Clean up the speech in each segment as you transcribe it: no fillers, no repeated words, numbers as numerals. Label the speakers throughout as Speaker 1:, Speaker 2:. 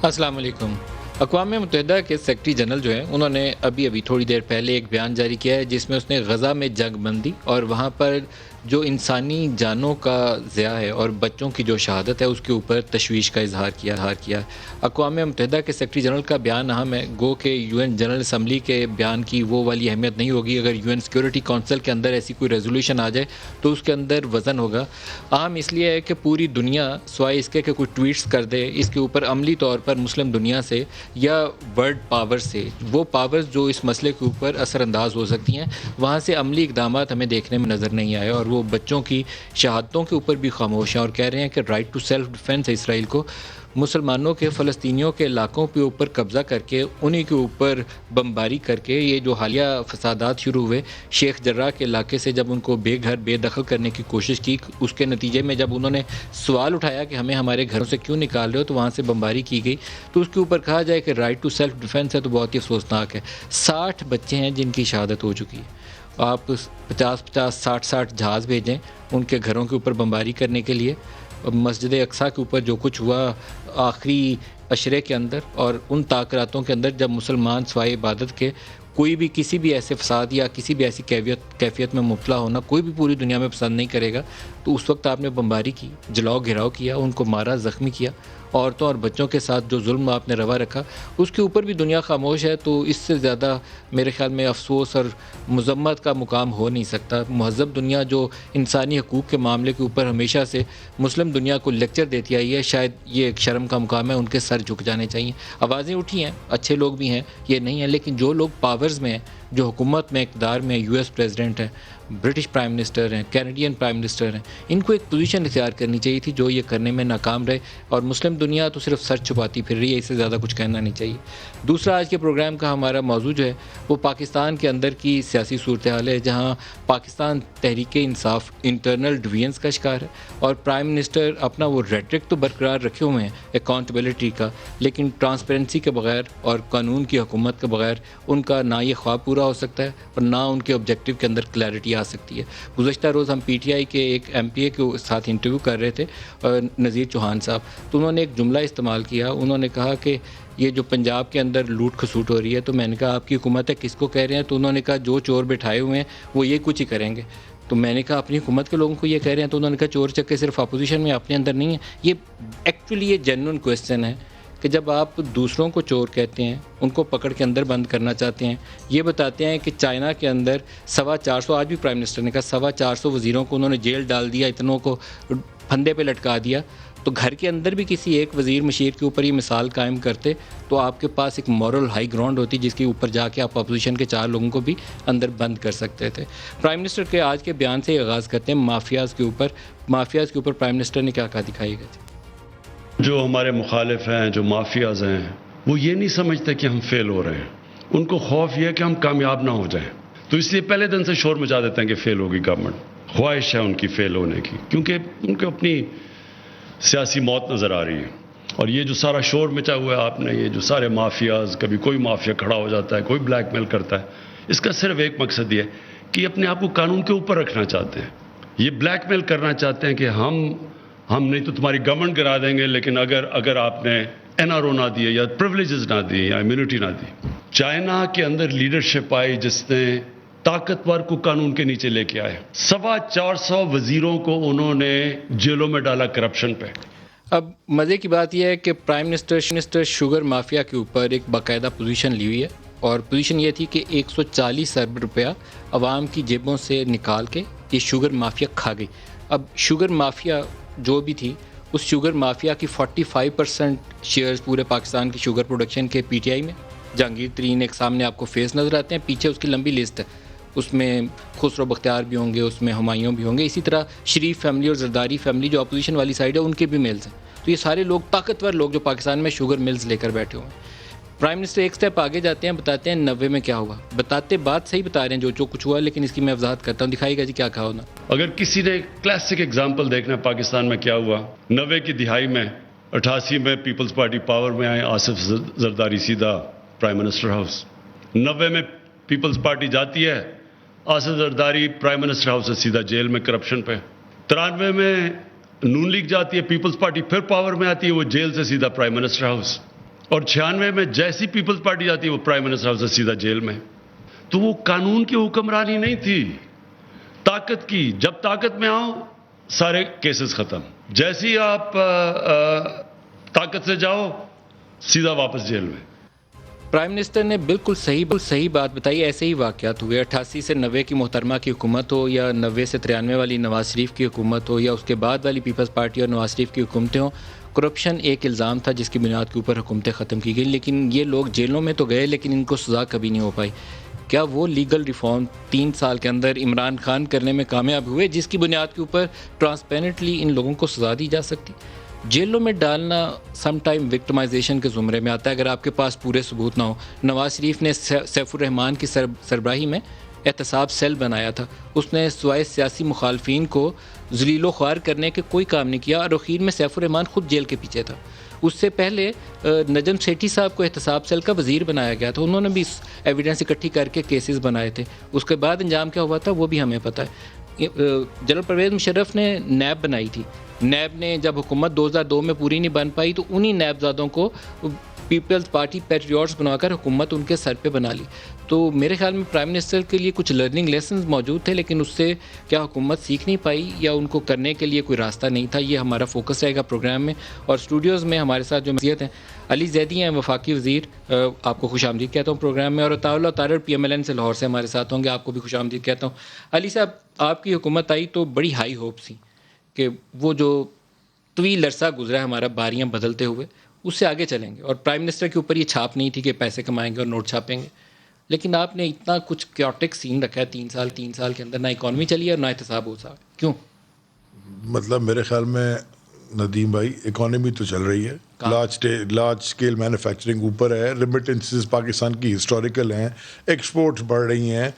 Speaker 1: السلام علیکم۔ اقوام متحدہ کے سیکرٹری جنرل جو ہیں انہوں نے ابھی تھوڑی دیر پہلے ایک بیان جاری کیا ہے جس میں اس نے غزہ میں جنگ بندی اور وہاں پر جو انسانی جانوں کا ضیاع ہے اور بچوں کی جو شہادت ہے اس کے اوپر تشویش کا اظہار کیا۔ اقوام متحدہ کے سیکرٹری جنرل کا بیان اہم ہے، گو کہ یو این جنرل اسمبلی کے بیان کی وہ والی اہمیت نہیں ہوگی۔ اگر یو این سیکورٹی کونسل کے اندر ایسی کوئی ریزولوشن آ جائے تو اس کے اندر وزن ہوگا۔ اہم اس لیے ہے کہ پوری دنیا سوائے اس کے کہ کوئی ٹویٹس کر دے، اس کے اوپر عملی طور پر مسلم دنیا سے یا ورلڈ پاور سے، وہ پاورز جو اس مسئلے کے اوپر اثر انداز ہو سکتی ہیں، وہاں سے عملی اقدامات ہمیں دیکھنے میں نظر نہیں آئے، اور وہ بچوں کی شہادتوں کے اوپر بھی خاموش ہیں اور کہہ رہے ہیں کہ رائٹ ٹو سیلف ڈیفینس ہے اسرائیل کو، مسلمانوں کے فلسطینیوں کے علاقوں کے اوپر قبضہ کر کے انہی کے اوپر بمباری کر کے یہ جو حالیہ فسادات شروع ہوئے شیخ جراح کے علاقے سے، جب ان کو بے گھر بے دخل کرنے کی کوشش کی، اس کے نتیجے میں جب انہوں نے سوال اٹھایا کہ ہمیں ہمارے گھروں سے کیوں نکال رہے ہو، تو وہاں سے بمباری کی گئی، تو اس کے اوپر کہا جائے کہ رائٹ ٹو سیلف ڈیفینس ہے تو بہت ہی افسوسناک ہے۔ 60 بچے ہیں جن کی شہادت ہو چکی ہے، آپ 50 60 جہاز بھیجیں ان کے گھروں کے اوپر بمباری کرنے کے لیے، مسجد اقصیٰ کے اوپر جو کچھ ہوا آخری عشرے کے اندر اور ان تاثراتوں کے اندر، جب مسلمان سوائے عبادت کے کوئی بھی کسی بھی ایسے فساد یا کسی بھی ایسی کیفیت میں مبتلا ہونا کوئی بھی پوری دنیا میں پسند نہیں کرے گا، تو اس وقت آپ نے بمباری کی، جلاؤ گھراؤ کیا، ان کو مارا، زخمی کیا، عورتوں اور بچوں کے ساتھ جو ظلم آپ نے روا رکھا اس کے اوپر بھی دنیا خاموش ہے، تو اس سے زیادہ میرے خیال میں افسوس اور مذمت کا مقام ہو نہیں سکتا۔ مہذب دنیا جو انسانی حقوق کے معاملے کے اوپر ہمیشہ سے مسلم دنیا کو لیکچر دیتی آئی ہے، شاید یہ ایک شرم کا مقام ہے، ان کے سر جھک جانے چاہیے۔ آوازیں اٹھی ہیں، اچھے لوگ بھی ہیں، یہ نہیں ہیں، لیکن جو لوگ پاورز میں ہیں، جو حکومت میں اقتدار میں، یو ایس پریزیڈنٹ ہیں، برٹش پرائم منسٹر ہیں، کینیڈین پرائم منسٹر ہیں، ان کو ایک پوزیشن اختیار کرنی چاہیے تھی جو یہ کرنے میں ناکام رہے، اور مسلم دنیا تو صرف سر چھپاتی پھر رہی ہے، اس سے زیادہ کچھ کہنا نہیں چاہیے۔ دوسرا آج کے پروگرام کا ہمارا موضوع جو ہے وہ پاکستان کے اندر کی سیاسی صورتحال ہے، جہاں پاکستان تحریک انصاف انٹرنل ڈویژنس کا شکار ہے، اور پرائم منسٹر اپنا وہ ریٹرک تو برقرار رکھے ہوئے ہیں اکاؤنٹیبلٹی کا، لیکن ٹرانسپیرنسی کے بغیر اور قانون کی حکومت کے بغیر ان کا نہ یہ خواب پورا ہو سکتا ہے اور نہ ان کے آبجیکٹیو کے اندر کلیئرٹی آ سکتی ہے۔ گزشتہ روز ہم پی ٹی آئی کے ایک ایم پی اے کے ساتھ انٹرویو کر رہے تھے، نذیر چوہان صاحب، تو انہوں نے ایک جملہ استعمال کیا، انہوں نے کہا کہ یہ جو پنجاب کے اندر لوٹ کھسوٹ ہو رہی ہے، تو میں نے کہا آپ کی حکومت ہے، کس کو کہہ رہے ہیں؟ تو انہوں نے کہا جو چور بٹھائے ہوئے ہیں وہ یہ کچھ ہی کریں گے۔ تو میں نے کہا اپنی حکومت کے لوگوں کو یہ کہہ رہے ہیں؟ تو انہوں نے کہا چور چکے صرف اپوزیشن میں اپنے اندر نہیں ہیں۔ یہ ایکچولی یہ جینوئن کویسچن ہے کہ جب آپ دوسروں کو چور کہتے ہیں، ان کو پکڑ کے اندر بند کرنا چاہتے ہیں، یہ بتاتے ہیں کہ چائنا کے اندر 450، آج بھی پرائم منسٹر نے کہا 450 وزیروں کو انہوں نے جیل ڈال دیا، اتنوں کو پھندے پہ لٹکا دیا، تو گھر کے اندر بھی کسی ایک وزیر مشیر کے اوپر یہ مثال قائم کرتے تو آپ کے پاس ایک مورل ہائی گراؤنڈ ہوتی جس کے اوپر جا کے آپ اپوزیشن کے 4 لوگوں کو بھی اندر بند کر سکتے تھے۔ پرائم منسٹر کے آج کے بیان سے آغاز کرتے ہیں مافیاز کے اوپر پرائم منسٹر نے کیا کہا، دکھائیے گا۔
Speaker 2: جو ہمارے مخالف ہیں، جو مافیاز ہیں، وہ یہ نہیں سمجھتے کہ ہم فیل ہو رہے ہیں، ان کو خوف یہ ہے کہ ہم کامیاب نہ ہو جائیں، تو اس لیے پہلے دن سے شور مچا دیتے ہیں کہ فیل ہوگی گورنمنٹ، خواہش ہے ان کی فیل ہونے کی، کیونکہ ان کو اپنی سیاسی موت نظر آ رہی ہے۔ اور یہ جو سارا شور مچا ہوا ہے آپ نے، یہ جو سارے مافیاز، کبھی کوئی مافیا کھڑا ہو جاتا ہے، کوئی بلیک میل کرتا ہے، اس کا صرف ایک مقصد یہ ہے کہ اپنے آپ کو قانون کے اوپر رکھنا چاہتے ہیں، یہ بلیک میل کرنا چاہتے ہیں کہ ہم نہیں تو تمہاری گورنمنٹ گرا دیں گے، لیکن اگر آپ نے این آر او نہ دیے یا پریولیجز نہ دیے یا امیونٹی نہ دی۔ چائنا کے اندر لیڈرشپ آئی جس نے طاقتور کو قانون کے نیچے لے کے آئے، 450 وزیروں کو انہوں نے جیلوں میں ڈالا کرپشن پہ۔
Speaker 1: اب مزے کی بات یہ ہے کہ پرائم منسٹر شوگر مافیا کے اوپر ایک باقاعدہ پوزیشن لی ہوئی ہے، اور پوزیشن یہ تھی کہ 140 ارب روپیہ عوام کی جیبوں سے نکال کے یہ شوگر مافیا کھا گئی۔ اب شوگر مافیا جو بھی تھی، اس شوگر مافیا کی 45% شیئرز پورے پاکستان کی شوگر پروڈکشن کے پی ٹی آئی میں، جہانگیر ترین ایک سامنے آپ کو فیس نظر آتے ہیں، پیچھے اس کی لمبی لسٹ ہے، اس میں خسرو بختیار بھی ہوں گے، اس میں ہمایوں بھی ہوں گے، اسی طرح شریف فیملی اور زرداری فیملی جو اپوزیشن والی سائڈ ہے ان کے بھی میلز ہیں، تو یہ سارے لوگ طاقتور لوگ جو پاکستان میں شوگر ملز لے کر بیٹھے ہوئے ہیں۔ پرائم منسٹر ایک سٹیپ آگے جاتے ہیں، بتاتے ہیں 90 میں کیا ہوا، بتاتے بات صحیح بتا رہے ہیں جو کچھ ہوا، لیکن اس کی میں وضاحت کرتا ہوں، دکھائیے گا جی کیا کہا ہونا۔
Speaker 2: اگر کسی نے کلاسک ایگزامپل دیکھنا ہے پاکستان میں کیا ہوا، 90 کی دہائی میں 88 میں پیپلز پارٹی پاور میں آئے، آصف زرداری سیدھا پرائم منسٹر ہاؤس، 90 میں پیپلز پارٹی جاتی ہے، Asif Zardari prime minister house سے سیدھا جیل میں کرپشن پہ، 93 میں نون لیگ جاتی ہے، پیپلز پارٹی پھر پاور میں آتی ہے، وہ جیل سے سیدھا پرائم منسٹر ہاؤس، اور 96 میں جیسی پیپلز پارٹی آتی ہے وہ پرائم منسٹر سے سیدھا جیل میں. تو وہ قانون کی حکمرانی نہیں تھی, طاقت کی. جب طاقت میں آؤ سارے کیسز ختم. جیسے ہی آپ طاقت سے جاؤ سیدھا واپس جیل میں.
Speaker 1: پرائم منسٹر نے بالکل صحیح بات بتائی. ایسے ہی واقعات ہوئے. 88 سے 90 کی محترمہ کی حکومت ہو, یا 90 سے 93 والی نواز شریف کی حکومت ہو, یا اس کے بعد والی پیپلز پارٹی اور نواز شریف کی حکومتیں ہوں, کرپشن ایک الزام تھا جس کی بنیاد کے اوپر حکومتیں ختم کی گئی. لیکن یہ لوگ جیلوں میں تو گئے لیکن ان کو سزا کبھی نہیں ہو پائی. کیا وہ لیگل ریفارم 3 سال کے اندر عمران خان کرنے میں کامیاب ہوئے جس کی بنیاد کے اوپر ٹرانسپیرنٹلی ان لوگوں کو سزا دی جا سکتی؟ جیلوں میں ڈالنا سم ٹائم وکٹمائزیشن کے زمرے میں آتا ہے اگر آپ کے پاس پورے ثبوت نہ ہو. نواز شریف نے سیف الرحمان کی سربراہی میں احتساب سیل بنایا تھا. اس نے سوائے سیاسی مخالفین کو ذلیل و خوار کرنے کے کوئی کام نہیں کیا, اور اخیر میں سیف الرحمان خود جیل کے پیچھے تھا. اس سے پہلے نجم سیٹھی صاحب کو احتساب سیل کا وزیر بنایا گیا تھا. انہوں نے بھی ایویڈنس اکٹھی کر کے کیسز بنائے تھے. اس کے بعد انجام کیا ہوا تھا وہ بھی ہمیں پتہ ہے. جنرل پرویز مشرف نے نیب بنائی تھی. نیب نے جب حکومت 2002 میں پوری نہیں بن پائی تو انہی نیب زادوں کو پیپلز پارٹی پیٹریوٹس بنا کر حکومت ان کے سر پہ بنا لی. تو میرے خیال میں پرائم منسٹر کے لیے کچھ لرننگ لیسنز موجود تھے, لیکن اس سے کیا حکومت سیکھ نہیں پائی یا ان کو کرنے کے لیے کوئی راستہ نہیں تھا. یہ ہمارا فوکس رہے گا پروگرام میں. اور اسٹوڈیوز میں ہمارے ساتھ جو مزید ہیں, علی زیدی ہیں وفاقی وزیر, آپ کو خوش آمدید کہتا ہوں پروگرام میں. اور عطاء اللہ طارر PMLN سے لاہور سے ہمارے ساتھ ہوں گے, آپ کو بھی خوش آمدید کہتا ہوں. علی صاحب, آپ کی حکومت آئی تو بڑی ہائی ہوپ تھی کہ وہ جو طویل عرصہ گزرا ہے ہمارا باریاں بدلتے ہوئے, اس سے آگے چلیں گے. اور پرائم منسٹر کے اوپر یہ چھاپ نہیں تھی کہ پیسے کمائیں گے اور نوٹ چھاپیں گے. لیکن آپ نے اتنا کچھ کیوٹک سین رکھا ہے 3 سال کے اندر, نہ اکانومی چلی ہے اور نہ احتساب ہو سکا. کیوں؟
Speaker 3: مطلب میرے خیال میں ندیم بھائی اکانومی تو چل رہی ہے, لارج اسکیل مینوفیکچرنگ اوپر ہے, ریمیٹنسز پاکستان کی ہسٹوریکل ہیں, ایکسپورٹس بڑھ رہی ہیں.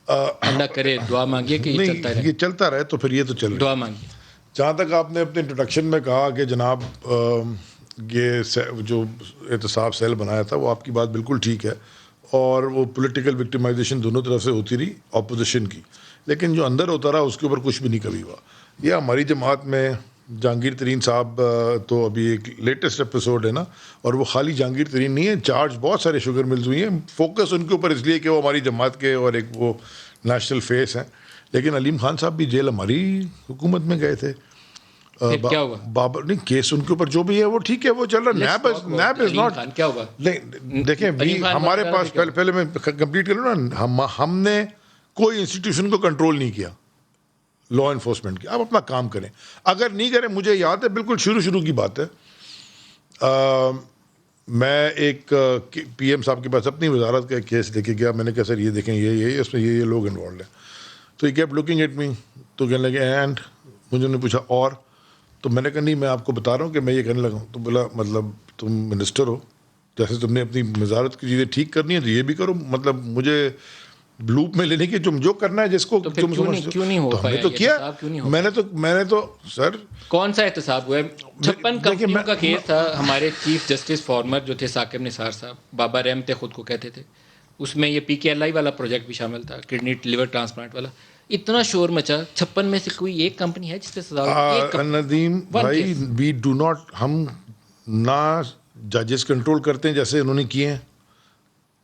Speaker 1: اللہ کرے, دعا مانگیے کہ
Speaker 3: یہ چلتا رہے تو پھر یہ تو چل رہا ہے.
Speaker 1: دعا مانگیے.
Speaker 3: جہاں تک آپ نے اپنے انٹروڈکشن میں کہا کہ جناب یہ جو احتساب سیل بنایا تھا, وہ آپ کی بات بالکل ٹھیک ہے, اور وہ پولیٹیکل وکٹمائزیشن دونوں طرف سے ہوتی رہی اپوزیشن کی, لیکن جو اندر ہوتا رہا اس کے اوپر کچھ بھی نہیں کبھی ہوا. یہ ہماری جماعت میں جہانگیر ترین صاحب تو ابھی ایک لیٹسٹ ایپیسوڈ ہے نا, اور وہ خالی جہانگیر ترین نہیں ہے, چارج بہت سارے شوگر ملز ہوئی ہیں. فوکس ان کے اوپر اس لیے کہ وہ ہماری جماعت کے اور ایک وہ نیشنل فیس ہیں. لیکن علیم خان صاحب بھی جیل ہماری حکومت میں گئے تھے.
Speaker 1: کیا ہوا؟
Speaker 3: بابر نہیں, کیس ان کے اوپر جو بھی ہے وہ ٹھیک ہے, وہ چل رہا. NAB is not.
Speaker 1: کیا ہوگا
Speaker 3: دیکھیں ہمارے پاس پہلے میں کمپلیٹ کر لوں نا, ہم نے کوئی انسٹیٹیوشن کو کنٹرول نہیں کیا لا انفورسمنٹ کی. آپ اپنا کام کریں, اگر نہیں کریں, مجھے یاد ہے بالکل شروع کی بات ہے, میں ایک PM صاحب کے پاس اپنی وزارت کا ایک کیس لے کے گیا. میں نے کہا سر یہ دیکھیں یہ اس میں یہ لوگ انوالوڈ ہیں. تو یہ کیپ لوکنگ ایٹ می, تو کہنے لگے اینڈ مجھے نے پوچھا اور, تو میں نے کہا نہیں میں آپ کو بتا رہا ہوں کہ میں یہ کرنے لگا ہوں. تو بولا مطلب تم منسٹر ہو, جیسے تم نے اپنی وزارت کی چیزیں ٹھیک کرنی ہے تو یہ بھی کرو, مطلب مجھے لوپ میں لینے کی تم جو کرنا ہے جس کو تم
Speaker 1: کیوں نہیں ہو
Speaker 3: تو ہم
Speaker 1: پایا
Speaker 3: نے تو کیا. میں نے تو سر
Speaker 1: کون سا احتساب ہوا ہے؟ 56 کمپنیوں کا کیس تھا. ہمارے چیف جسٹس فارمر جو تھے ثاقب نثار صاحب, بابا رحمت خود کو کہتے تھے, اس میں یہ PKLI والا پروجیکٹ بھی شامل تھا, کڈنی لیور ٹرانسپلانٹ والا. اتنا شور مچا, 56 میں سے کوئی ایک کمپنی ہے جس پہ سزا؟
Speaker 3: ندیم بھائی وی ڈو ناٹ, ہم نہ ججز کنٹرول کرتے ہیں جیسے انہوں نے کیے ہیں,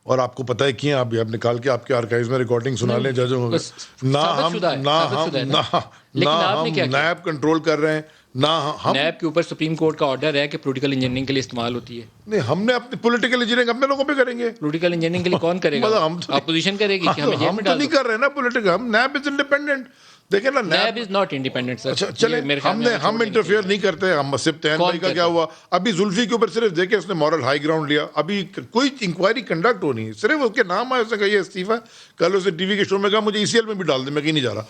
Speaker 3: اور آپ کو پتہ ہے کیے ہیں, آپ نکال کے آپ کے آرکائیوز میں ریکارڈنگ سنا لیں ججوں. نہ ہم نیب کنٹرول کر رہے ہیں, نہ ہم
Speaker 1: نیب کے اوپر سپریم کورٹ کا آرڈر ہے کہ پولیٹیکل انجینئرنگ کے لیے استعمال ہوتی ہے.
Speaker 3: نہیں, ہم نے اپنی پولیٹیکل انجینئرنگ اپنے لوگوں پہ کریں گے.
Speaker 1: پولیٹیکل انجینئرنگ کے لیے کون کرے گا؟ اپوزیشن کرے گی کہ ہمیں جیل میں ڈال دو.
Speaker 3: ہم تو نہیں کر رہے نا پولیٹیکل, ہم نیب از انڈیپینڈنٹ. دیکھیں نا,
Speaker 1: نیب از ناٹ انڈیپینڈنٹ سر.
Speaker 3: چلیں ہم انٹرفیئر نہیں کرتے. ہم صرف تین بھائی کا کیا ہوا ابھی زلفی کے اوپر صرف دیکھیں اس نے مورل ہائی گراؤنڈ لیا, ابھی کوئی انکوائری کنڈکٹ ہونی ہے, صرف اس کے نام آئے, اس نے کہا یہ استعفیٰ. کل اسے ٹی وی کے شو میں کہا مجھے ECL میں بھی ڈال دیں, میں کہیں نہیں جا رہا,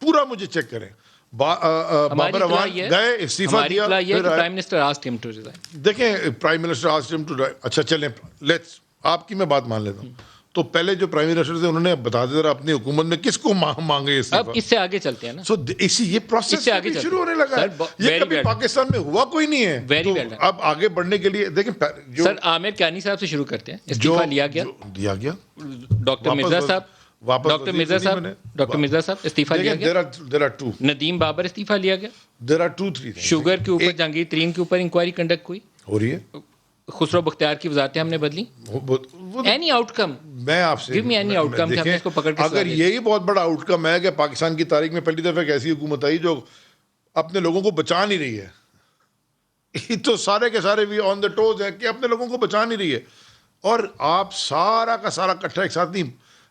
Speaker 3: پورا مجھے چیک کریں. بابر اعوان گئے, استعفیٰ دیا.
Speaker 1: پرائم منسٹر آسکڈ ہم ٹو ریزائن.
Speaker 3: دیکھیں پرائم منسٹر آسکڈ ہم ٹو, اچھا چلیں لیٹس, آپ کی میں بات مان لیتا ہوں. تو پہلے جو پرائم منسٹر تھے انہوں نے بتا دیا اپنی حکومت میں کس کو مانگے استعفیٰ.
Speaker 1: اب اس سے آگے چلتے ہیں نا,
Speaker 3: سو یہ پروسیس شروع ہونے لگا ہے. یہ کبھی پاکستان میں ہوا کوئی نہیں ہے. اب آگے بڑھنے کے لیے دیکھیں
Speaker 1: سر عامر کیانی صاحب سے شروع کرتے ہیں. استعفیٰ لیا گیا ڈاکٹر مرزا صاحب, ڈاکٹر مرزا صاحب استعفیٰ لیا گیا. ندیم بابر استعفیٰ لیا گیا.
Speaker 3: There are 2-3 things.
Speaker 1: شوگر کے اوپر جہانگیر ترین کے اوپر انکوائری کنڈکٹ ہوئی,
Speaker 3: ہو رہی ہے.
Speaker 1: خسرو بختیار کی وزارتیں ہم نے بدلی. اینی آؤٹ کم,
Speaker 3: میں آپ سے
Speaker 1: give me any outcome کہ ہم اس کو پکڑ کے
Speaker 3: اگر یہی بہت بڑا آؤٹ کم ہے کہ پاکستان کی تاریخ میں پہلی دفعہ ایک ایسی حکومت آئی جو اپنے لوگوں کو بچا نہیں رہی ہے, یہ تو سارے کے سارے بھی آن دا ٹوز ہے کہ اپنے لوگوں کو بچا نہیں رہی ہے, اور آپ سارا کا سارا کٹھا ایک ساتھ نہیں,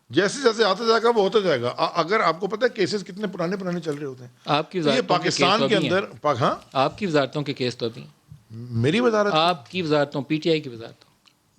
Speaker 3: جیسے جیسے آتا جائے گا وہ ہوتا جائے گا. اگر آپ کو پتہ ہے کیسز کتنے پرانے چل رہے ہوتے ہیں
Speaker 1: آپ کی
Speaker 3: یہ پاکستان کے اندر. ہاں
Speaker 1: آپ کی وزارتوں کے کیس تو ابھی
Speaker 3: میری وزارت,
Speaker 1: آپ کی وزارتوں, پی ٹی آئی کی وزارتوں,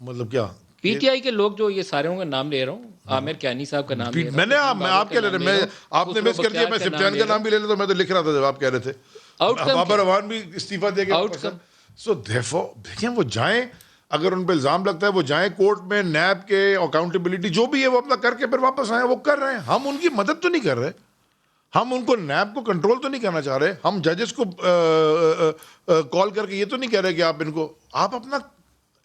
Speaker 3: مطلب کیا
Speaker 1: پی ٹی آئی کے لوگ جو یہ سارے ہوں کا نام لے رہا ہوں, عامر کیانی صاحب کا نام لے رہا ہوں,
Speaker 3: میں آپ کیا لے رہے ہیں, آپ نے مس کر دیا, میں سفیان کا نام بھی لے لیتا, میں تو لکھ رہا تھا جب آپ کہہ رہے تھے. بابر روان بھی استعفیٰ دے گئے. سو دیکھیں وہ جائیں, اگر ان پہ الزام لگتا ہے وہ جائیں کورٹ میں, نیب کے اکاؤنٹیبلٹی جو بھی ہے وہ اپنا کر کے پھر واپس آئیں. وہ کر رہے ہیں, ہم ان کی مدد تو نہیں کر رہے, ہم ان کو نیب کو کنٹرول تو نہیں کرنا چاہ رہے, ہم ججز کو کال کر کے یہ تو نہیں کہہ رہے کہ آپ اپنا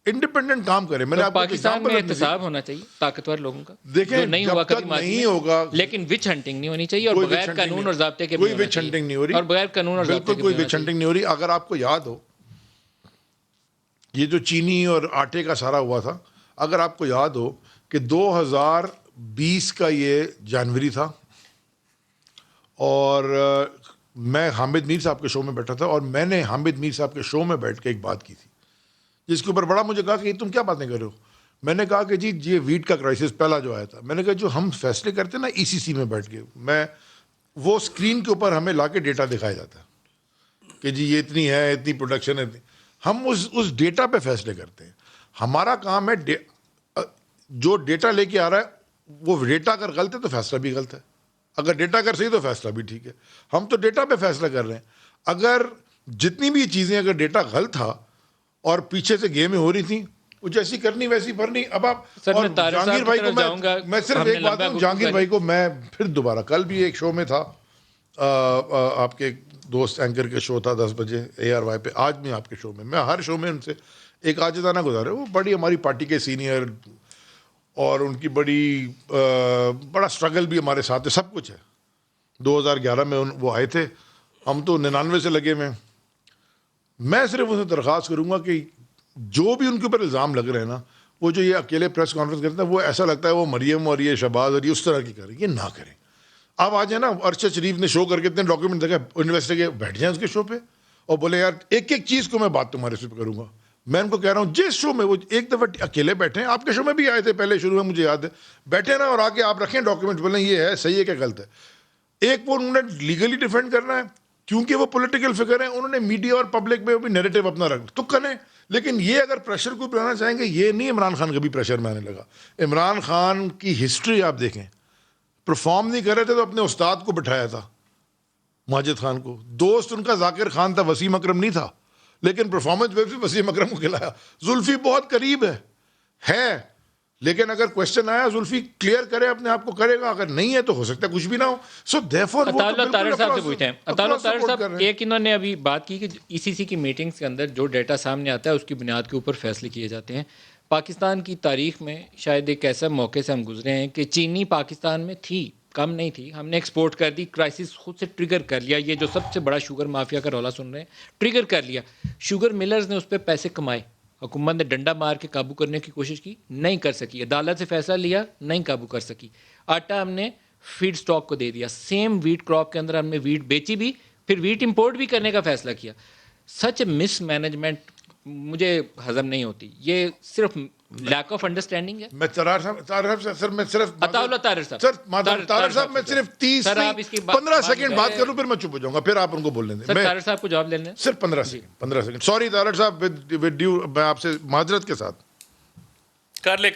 Speaker 3: انڈیپینڈنٹ کام کریں. میں نے آپ کو
Speaker 1: پاکستان میں احتساب ہونا چاہیے طاقتور لوگوں کا,
Speaker 3: دیکھیں
Speaker 1: نہیں ہوا کبھی
Speaker 3: نہیں ہوگا,
Speaker 1: لیکن وچ ہنٹنگ نہیں ہونی چاہیے, اور بغیر قانون اور ضابطے کے
Speaker 3: کوئی وچ ہنٹنگ نہیں ہو رہی,
Speaker 1: اور بغیر قانون اور ضابطے کے
Speaker 3: کوئی وچ ہنٹنگ نہیں ہو رہی. اگر آپ کو یاد ہو یہ جو چینی اور آٹے کا سارا ہوا تھا, اگر آپ کو یاد ہو کہ 2020 کا یہ جنوری تھا, اور میں حامد میر صاحب کے شو میں بیٹھا تھا, اور میں نے حامد میر صاحب کے شو میں بیٹھ کے ایک بات کی تھی جس کے اوپر بڑا مجھے کہا کہ تم کیا باتیں کر رہے ہو. میں نے کہا کہ جی یہ ویٹ کا کرائسس پہلا جو آیا تھا, میں نے کہا جو ہم فیصلے کرتے ہیں نا ECC میں بیٹھ کے, میں وہ اسکرین کے اوپر ہمیں لا کے ڈیٹا دکھایا جاتا ہے کہ جی یہ اتنی ہے, اتنی پروڈکشن ہے, ہم اس ڈیٹا پہ فیصلے کرتے ہیں. ہمارا کام ہے جو ڈیٹا لے کے آ رہا ہے وہ ڈیٹا اگر غلط ہے تو فیصلہ بھی غلط ہے, اگر ڈیٹا اگر صحیح تو فیصلہ بھی ٹھیک ہے. ہم تو ڈیٹا پہ فیصلہ کر رہے ہیں. اگر جتنی بھی چیزیں اگر ڈیٹا غلط تھا اور پیچھے سے گیمیں ہو رہی تھیں, وہ جیسی کرنی ویسی بھرنی. اب آپ اور جہانگیر بھائی کو میں صرف ایک بات ہوں, جہانگیر بھائی کو میں پھر دوبارہ, کل بھی ایک شو میں تھا, آپ کے دوست اینکر کے شو تھا 10 بجے ARY پہ, آج میں آپ کے شو میں ہر شو میں ان سے ایک عاجزانہ گزارا. وہ بڑی ہماری پارٹی کے سینئر, اور ان کی بڑا اسٹرگل بھی ہمارے ساتھ ہے, سب کچھ ہے. 2011 میں وہ آئے تھے, ہم تو 99 سے لگے ہوئے. میں صرف ان سے درخواست کروں گا کہ جو بھی ان کے اوپر الزام لگ رہے ہیں نا, وہ جو یہ اکیلے پریس کانفرنس کرتے ہیں, وہ ایسا لگتا ہے وہ مریم اور یہ شہباز اور یہ اس طرح کی کریں, یہ نہ کریں. آپ آ جائیں نا, ارشد شریف نے شو کر کے اتنے ڈاکیومنٹ دیکھا, انویسٹیگیٹ بیٹھ جائیں اس کے شو پہ اور بولے یار ایک ایک چیز کو میں بات تمہارے سے کروں گا. میں ان کو کہہ رہا ہوں جس شو میں وہ ایک دفعہ اکیلے بیٹھے ہیں, آپ کے شو میں بھی آئے تھے پہلے شروع میں, مجھے یاد ہے, بیٹھے نا اور آ کے آپ رکھیں ڈاکیومنٹ, بولیں یہ ہے صحیح ہے کہ غلط ہے. ایک وہ انہوں نے لیگلی ڈیفینڈ کرنا ہے کیونکہ وہ پولیٹیکل فگر ہیں, انہوں نے میڈیا اور پبلک میں بھی نیریٹو اپنا رکھ تو کریں. لیکن یہ اگر پریشر کو بنانا چاہیں گے, یہ نہیں عمران خان کبھی پریشر میں آنے لگا. عمران خان کی ہسٹری آپ دیکھیں, پرفارم نہیں کر رہے تھے تو اپنے استاد کو بٹھایا تھا, ماجد خان کو. دوست ان کا ذاکر خان تھا, وسیم اکرم نہیں تھا, لیکن پرفارمنس میں بھی وسیم اکرم کو کھلایا. زلفی بہت قریب ہے, لیکن اگر کوشچن آیا زلفی کلیئر کرے اپنے آپ کو, کرے گا. اگر نہیں ہے تو ہو سکتا ہے کچھ بھی نہ ہو. سو دیرفور
Speaker 1: طاہر صاحب سے پوچھتے ہیں, طاہر صاحب ایک انہوں نے ابھی بات کی کہ ECC کی میٹنگز کے اندر جو ڈیٹا سامنے آتا ہے اس کی بنیاد کے اوپر فیصلے کیے جاتے ہیں. پاکستان کی تاریخ میں شاید ایک ایسا موقع سے ہم گزرے ہیں کہ چینی پاکستان میں تھی, کم نہیں تھی, ہم نے ایکسپورٹ کر دی, کرائسس خود سے ٹریگر کر لیا. یہ جو سب سے بڑا شوگر مافیا کا رولا سن رہے ہیں, ٹریگر کر لیا. شوگر ملرز نے اس پہ پیسے کمائے, حکومت نے ڈنڈا مار کے قابو کرنے کی کوشش کی, نہیں کر سکی. عدالت سے فیصلہ لیا, نہیں قابو کر سکی. آٹا ہم نے فیڈ سٹاک کو دے دیا, سیم ویٹ کراپ کے اندر ہم نے ویٹ بیچی بھی, پھر ویٹ امپورٹ بھی کرنے کا فیصلہ کیا. سچ مس مینجمنٹ مجھے ہضم نہیں ہوتی. یہ صرف لیک آف انڈرسٹینڈنگ ہے.
Speaker 3: میں طاہر صاحب سر, میں صرف
Speaker 1: طاہر
Speaker 3: صاحب میں صرف 15 سیکنڈ بات کروں, پھر میں چپ ہو جاؤں گا, پھر آپ ان کو بول لیں.
Speaker 1: طاہر صاحب کو جواب لینا
Speaker 3: صرف 15 سیکنڈ. سوری طاہر صاحب, میں آپ سے معذرت کے ساتھ.
Speaker 4: کر لے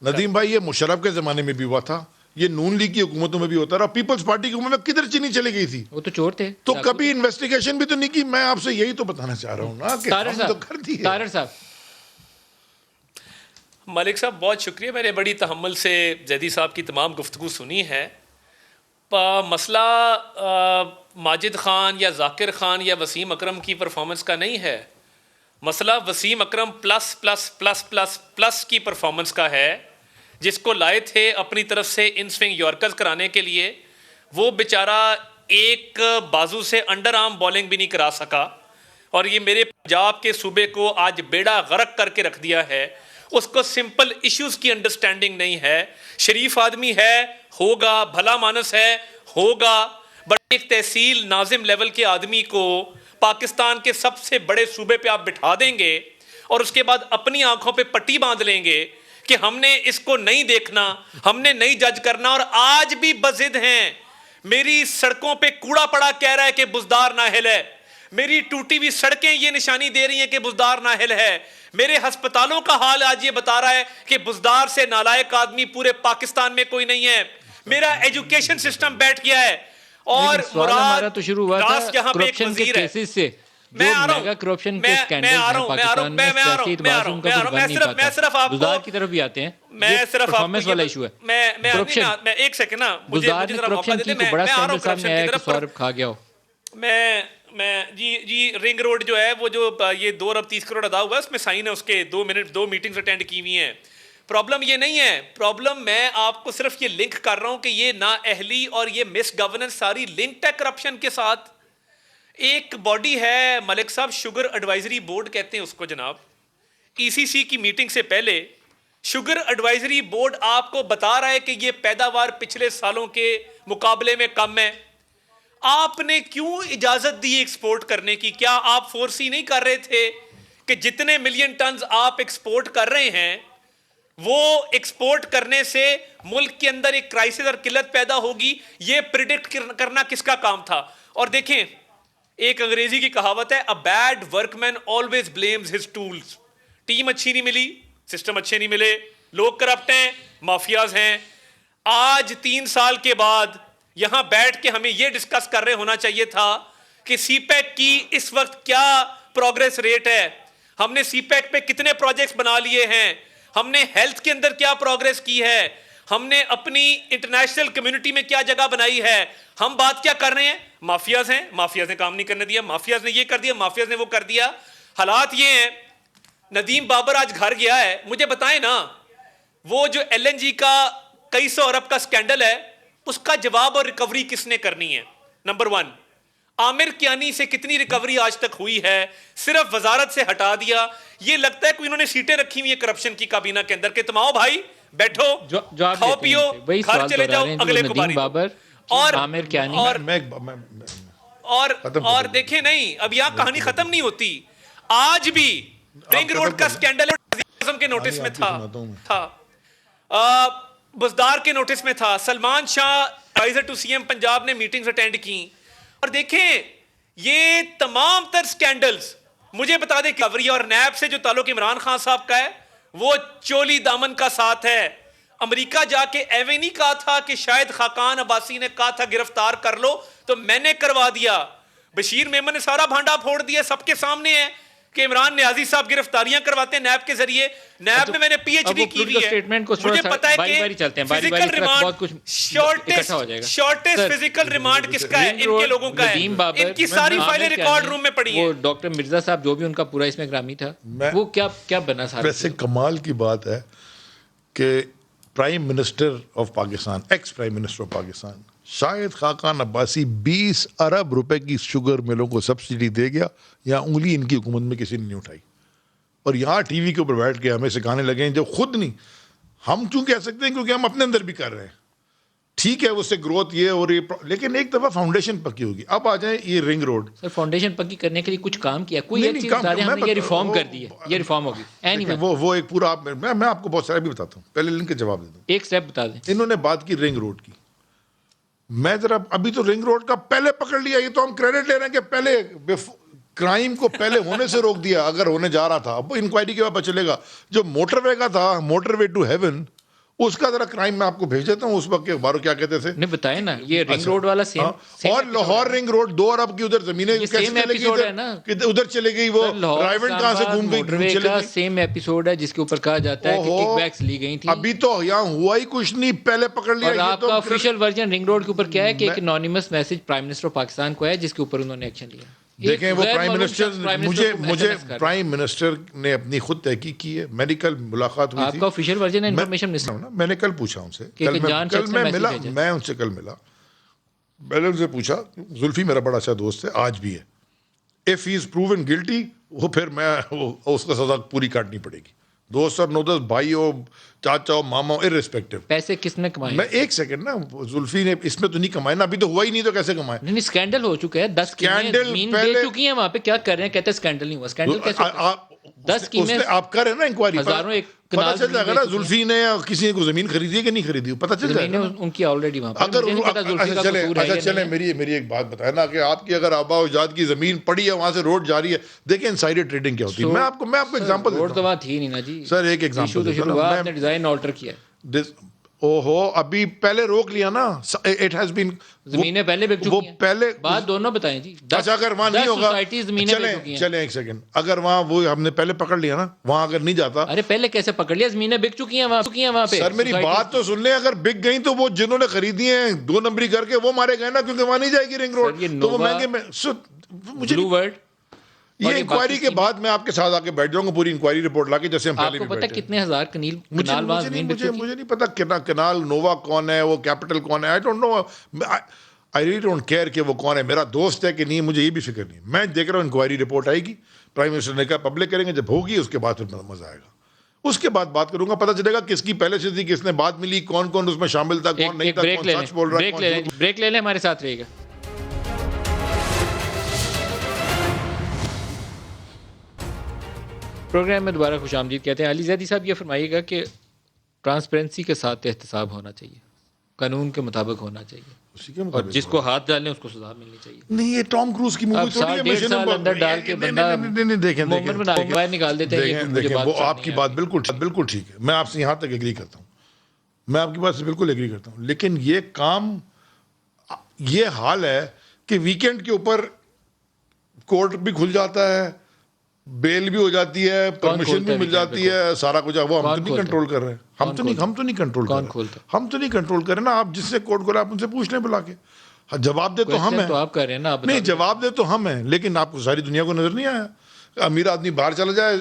Speaker 3: ندیم بھائی, یہ مشرف کے زمانے میں بھی ہوا تھا, یہ نون لیگ کی حکومتوں میں بھی ہوتا رہا, پیپلز پارٹی کی حکومت میں کدھر چینی چلی گئی تھی,
Speaker 1: وہ تو چور تھے,
Speaker 3: تو کبھی انویسٹیگیشن بھی تو نہیں کی. میں آپ سے یہی تو بتانا چاہ رہا ہوں نا کہ ہم تو کر دی.
Speaker 1: طاہر صاحب,
Speaker 4: ملک صاحب بہت شکریہ, میں نے بڑی تحمل سے زیدی صاحب کی تمام گفتگو سنی ہے. مسئلہ ماجد خان یا ذاکر خان یا وسیم اکرم کی پرفارمنس کا نہیں ہے, مسئلہ Wasim Akram plus plus plus plus plus کی پرفارمنس کا ہے, جس کو لائے تھے اپنی طرف سے ان سوئنگ یارکرز کرانے کے لیے. وہ بیچارہ ایک بازو سے انڈر آرم بالنگ بھی نہیں کرا سکا. اور یہ میرے پنجاب کے صوبے کو آج بیڑا غرق کر کے رکھ دیا ہے، اس کو سمپل ایشوز کی انڈرسٹینڈنگ نہیں ہے. شریف آدمی ہے، ہوگا، بھلا مانس ہے، ہوگا، بٹ ایک تحصیل ناظم لیول کے آدمی کو پاکستان کے سب سے بڑے صوبے پہ آپ بٹھا دیں گے اور اس کے بعد اپنی آنکھوں پہ پٹی باندھ لیں گے کہ ہم نے اس کو نہیں دیکھنا، ہم نے نہیں جج کرنا. اور آج بھی بضد ہیں. میری سڑکوں پہ کوڑا پڑا کہہ رہا ہے کہ بزدار نااہل ہے. میری ٹوٹی ہوئی سڑکیں یہ نشانی دے رہی ہیں کہ بزدار نااہل ہے. میرے ہسپتالوں کا حال آج یہ بتا رہا ہے کہ بزدار سے نالائق آدمی پورے پاکستان میں کوئی نہیں ہے. میرا ایجوکیشن سسٹم بیٹھ گیا ہے. اور
Speaker 1: سوال ہمارا تو شروع ہوا تھا
Speaker 4: یہاں پہ ایک
Speaker 1: کرپشن کے
Speaker 4: وزیر ہے.
Speaker 1: کیسز سے،
Speaker 4: میں
Speaker 1: جو
Speaker 4: آ رہا ہوں،
Speaker 1: میگا کرپشن کے
Speaker 4: میں
Speaker 1: سکینڈلز
Speaker 4: آ رہا
Speaker 1: ہیں
Speaker 4: ہوں،
Speaker 1: پاکستان میں، سیاسی اعتبار سے ان کا کچھ بن نہیں پاتا.
Speaker 4: میں صرف آپ کو
Speaker 1: بزدار کی طرف بھی آتے ہیں،
Speaker 4: میں صرف آپ کو
Speaker 1: پرفارمنس والا ایشو ہے.
Speaker 4: میں ایک سیکنڈ نا،
Speaker 1: بزدار نے کرپشن کی تو بڑا سکینڈل سامنے آیا کہ سورب کھا گیا ہو.
Speaker 4: میں جی رنگ روڈ جو ہے وہ جو یہ 2 ارب 30 کروڑ ادا ہوا ہے اس میں سائن ہے اس کے 2 میٹنگز اٹینڈ کی ہوئی ہیں. پرابلم یہ نہیں ہے. پرابلم میں آپ کو صرف یہ لنک کر رہا ہوں کہ یہ نااہلی اور یہ مس گورننس ساری لنکڈ ہے کرپشن کے ساتھ. ایک باڈی ہے ملک صاحب، شوگر ایڈوائزری بورڈ کہتے ہیں اس کو جناب. ای سی سی کی میٹنگ سے پہلے شوگر ایڈوائزری بورڈ آپ کو بتا رہا ہے کہ یہ پیداوار پچھلے سالوں کے مقابلے میں کم ہے. آپ نے کیوں اجازت دی ایکسپورٹ کرنے کی؟ کیا آپ فورسی نہیں کر رہے تھے کہ جتنے ملین ٹنز آپ ایکسپورٹ کر رہے ہیں وہ ایکسپورٹ کرنے سے ملک کے اندر ایک کرائسس اور قلت پیدا ہوگی؟ یہ پریڈکٹ کرنا کس کا کام تھا؟ اور دیکھیں، ایک انگریزی کی کہاوت ہے، a bad workman always blames his tools. Team اچھی نہیں ملی، سسٹم اچھے نہیں ملے، لوگ کرپٹ ہیں، مافیاز ہیں. آج 3 سال کے بعد یہاں بیٹھ کے ہمیں یہ ڈسکس کر رہے ہونا چاہیے تھا کہ سی پیک کی اس وقت کیا پروگریس ریٹ ہے، ہم نے سی پیک پہ کتنے پروجیکٹس بنا لیے ہیں، ہم نے ہیلتھ کے اندر کیا پروگریس کی ہے، ہم نے اپنی انٹرنیشنل کمیونٹی میں کیا جگہ بنائی ہے. ہم بات کیا کر رہے ہیں؟ مافیاز ہیں، مافیاز نے کام نہیں کرنے دیا، مافیاز نے یہ کر دیا، مافیاز نے وہ کر دیا. حالات یہ ہیں. ندیم بابر آج گھر گیا ہے، مجھے بتائیں نا وہ جو ایل این جی کا کئی سو ارب کا سکینڈل ہے اس کا جواب اور ریکوری کس نے کرنی ہے؟ نمبر 1، عامر کیانی سے کتنی ریکوری آج تک ہوئی ہے؟ صرف وزارت سے ہٹا دیا. یہ لگتا ہے کہ انہوں نے سیٹیں رکھی ہوئی ہیں کرپشن کی کابینہ کے اندر کہ تم آؤ بھائی بیٹھو، کھاؤ پیو، گھر چلے جاؤ، اگلے کو باری دو. اور
Speaker 1: عامر کیانی
Speaker 4: اور دیکھیں نہیں، اب یہاں کہانی ختم نہیں ہوتی. آج بھی رنگ روڈ کا سکینڈل اعظم کے نوٹس میں تھا، بزدار کے نوٹس میں تھا، Salman Shah adviser to C M Punjab نے میٹنگز اٹینڈ کی. اور دیکھیں یہ تمام تر سکینڈلز مجھے بتا دیں کیوری اور نیب سے جو تعلق عمران خان صاحب کا ہے وہ چولی دامن کا ساتھ ہے. امریکہ جا کے ایویں نہیں کہا تھا کہ شاید خاقان عباسی نے کہا تھا گرفتار کر لو تو میں نے کروا دیا. بشیر میمن نے سارا بھانڈا پھوڑ دیا، سب کے سامنے ہے کہ عمران نیازی صاحب گرفتاریاں کرواتے ہیں نیب کے ذریعے. نیب میں نے پی ایچ ڈی کی ہوئی ہے، مجھے پتا ہے کہ physical remand shortest physical remand کس کا ہے؟ ان کے لوگوں کا ہے. ان کی ساری فائلیں ریکارڈ روم میں پڑی ہیں.
Speaker 1: وہ ڈاکٹر مرزا صاحب جو بھی ان کا پورا اس میں گرامی تھا، وہ کیا بنا سارا؟
Speaker 3: ویسے کمال کی بات ہے کہ prime minister of Pakistan, ex prime minister of Pakistan Shahid Khaqan Abbasi 20 ارب روپے کی شوگر ملوں کو سبسڈی دے گیا. یہاں انگلی ان کی حکومت میں کسی نے نہیں اٹھائی، اور یہاں ٹی وی کے اوپر بیٹھ کے ہمیں سکھانے لگے ہیں جو خود نہیں. ہم کیوں کہہ سکتے ہیں؟ کیونکہ ہم اپنے اندر بھی کر رہے ہیں. ٹھیک ہے اس سے گروتھ یہ اور یہ، لیکن ایک دفعہ فاؤنڈیشن پکی ہوگی. اب آ جائیں یہ رنگ روڈ.
Speaker 1: سر فاؤنڈیشن پکی کرنے کے لیے کچھ کام کیا؟ کوئی ایک چیز بتا دیں ہم نے یہ ریفارم کر دی ہے، یہ ریفارم ہوگی.
Speaker 3: وہ ایک پورا میں آپ کو بہت سارا بھی بتاتا ہوں، پہلے لنک کے جواب دے دوں.
Speaker 1: ایک سٹیپ بتا دیں.
Speaker 3: انہوں نے بات کی رنگ روڈ کی. میں ذرا ابھی تو رنگ روڈ کا پہلے پکڑ لیا، یہ تو ہم کریڈٹ لے رہے ہیں کہ پہلے کرائم کو پہلے ہونے سے روک دیا اگر ہونے جا رہا تھا. اب انکوائری کے بعد پتہ چلے گا. جو موٹر وے کا تھا، موٹر وے ٹو ہیون، اس کا ذرا کرائم میں آپ کو بھیج دیتا ہوں. اس وقت کے اخباروں کیا کہتے تھے
Speaker 1: نہیں بتائیں نا. یہ رنگ روڈ والا سیم
Speaker 3: اور لاہور رنگ روڈ 2 ارب کی ادھر زمینیں ادھر چلے گئی، وہ رائیونٹ کہاں سے گھوم گئی.
Speaker 1: سیم ایپیسوڈ ہے جس کے اوپر کہا جاتا ہے کہ کک بیکس لی گئی تھی.
Speaker 3: ابھی تو یہاں ہوا ہی کچھ نہیں، پہلے پکڑ لیا.
Speaker 1: اور آپ کا آفیشیل ورژن رنگ روڈ کے اوپر کیا ہے کہ ایک anonymous message prime minister of Pakistan کو ہے جس کے اوپر انہوں نے ایکشن لیا.
Speaker 3: دیکھیں وہ پرائم منسٹر، مجھے پرائم منسٹر نے اپنی خود تحقیق کی ہے. میڈیکل ملاقات ہوئی تھی.
Speaker 1: آپ کا آفیشیل ورژن ہے انفارمیشن منسٹر.
Speaker 3: میں نے کل پوچھا ان سے، کل میں ملا، میں ان سے کل ملا، میں نے ان سے پوچھا. زلفی میرا بڑا اچھا دوست ہے، آج بھی ہے. If he is proven guilty, وہ پھر اس کا سزا پوری کاٹنی پڑے گی. دوست اور نو دوست، بھائی ہو، چاچا ہو، ماما ہو، irrespective.
Speaker 1: پیسے کس نے کمائے؟
Speaker 3: میں ایک سیکنڈ نا، زلفی نے اس میں تو نہیں کمائے نا، ابھی تو ہوا ہی نہیں تو کیسے کمائے؟
Speaker 1: نہیں اسکینڈل ہو چکا ہے، 10 زمین دے چکی ہیں وہاں پہ. کیا کر رہے ہیں؟ کہتے ہیں اسکینڈل نہیں ہوا. اسکینڈل کیسے ہوتا ہے؟ 10 قیمیں
Speaker 3: آپ کر رہے ہیں نا انکوائری،
Speaker 1: ہزاروں ایک
Speaker 3: پتہ چل جائے گا نا زلفی نے یا کسی نے کوئی زمین خریدی ہے کہ نہیں خریدی، پتہ چل جائے گا.
Speaker 1: ان کی آلریڈی وہاں پہ.
Speaker 3: اگر چلیں میری ایک بات بتائیں نا، کہ آپ کی اگر آبا و اجداد کی زمین پڑی ہے، وہاں سے روڈ جاری ہے، دیکھیں انسائڈر ٹریڈنگ کیا ہوتی ہے. میں آپ کو ایگزامپل
Speaker 1: روڈ تو وہاں تھی نہیں نا جی
Speaker 3: سر، ایک ایگزامپل
Speaker 1: آپ نے ڈیزائن آلٹر کیا.
Speaker 3: اوہو، ابھی پہلے روک لیا نا. اٹ ہیز بین،
Speaker 1: زمینیں پہلے بک چکی ہیں.
Speaker 3: پہلے
Speaker 1: بات دونوں بتائیں جی.
Speaker 3: اچھا اگر وہاں نہیں ہوگا،
Speaker 1: چلیں
Speaker 3: چلیں ایک سیکنڈ، اگر وہاں وہ ہم نے پہلے پکڑ لیا نا، وہاں اگر نہیں جاتا.
Speaker 1: ارے پہلے کیسے پکڑ لیا؟ زمینیں بک چکی ہیں وہاں پہ.
Speaker 3: سر میری بات تو سن لیں، اگر بک گئی تو وہ جنہوں نے خریدی ہیں 2 نمبری کر کے وہ مارے گئے نا، کیونکہ وہاں نہیں جائے گی رنگ روڈ، تو وہ مہنگے میں.
Speaker 1: بلو ورلڈ
Speaker 3: یہ انکوائری کے بعد میں آپ کے ساتھ آ کے بیٹھ جاؤں گا، پوری انکوائری رپورٹ لا کے، جیسے ہم پہلے بھی بیٹھے.
Speaker 1: آپ کو پتہ کتنے ہزار کنال وہاں زمین بک چکی ہے؟
Speaker 3: مجھے نہیں پتا کنال نووا کون ہے، وہ کیپٹل کون ہے، I don't know. I really don't care کہ وہ کون ہے، میرا دوست ہے کہ نہیں، مجھے یہ بھی فکر نہیں. میں دیکھ رہا ہوں انکوائری رپورٹ آئے گی، پرائم منسٹر نے کہا پبلک کریں گے، جب ہوگی اس کے بعد پھر مزہ آئے گا. اس کے بعد بات کروں گا، پتہ چلے گا کس کی پہلے سے تھی، کس نے بعد ملی، کون کون اس میں شامل تھا، کون نہیں تھا، کون سچ بول رہا ہے.
Speaker 1: بریک لے لیں، ہمارے ساتھ رہے گا. پروگرام میں دوبارہ خوش آمدید کہتے ہیں. علی زیدی صاحب یہ فرمائیے گا کہ ٹرانسپیرنسی کے ساتھ احتساب ہونا چاہیے، قانون کے مطابق ہونا چاہیے، اور جس کو ہاتھ ڈالیں اس کو سزا ملنی چاہیے.
Speaker 3: نہیں، یہ ٹام کروز کی مووی تھوڑی ہے.
Speaker 1: 1.5 سال اندر ڈال کے بندہ
Speaker 3: دیکھیں
Speaker 1: باہر نکال دیتے ہیں.
Speaker 3: وہ آپ کی بات بالکل ٹھیک ہے، میں آپ سے یہاں تک ایگری کرتا ہوں، میں آپ کی بات سے بالکل ایگری کرتا ہوں. لیکن یہ کام، یہ حال ہے کہ ویکینڈ کے اوپر کورٹ بھی کھل جاتا ہے، بیل بھی ہو جاتی ہے، پرمیشن بھی مل جاتی ہے، سارا کچھ. وہ ہم تو نہیں کنٹرول کر رہے ہیں، ہم تو نہیں کنٹرول کر رہے نا. آپ جس سے کورٹ کھولا آپ ان سے پوچھ لیں بلا کے. جواب دے تو ہم ہیں، نہیں جواب دے تو ہم ہیں، لیکن آپ کو ساری دنیا کو نظر نہیں آیا. امیر آدمی باہر چلا جائے،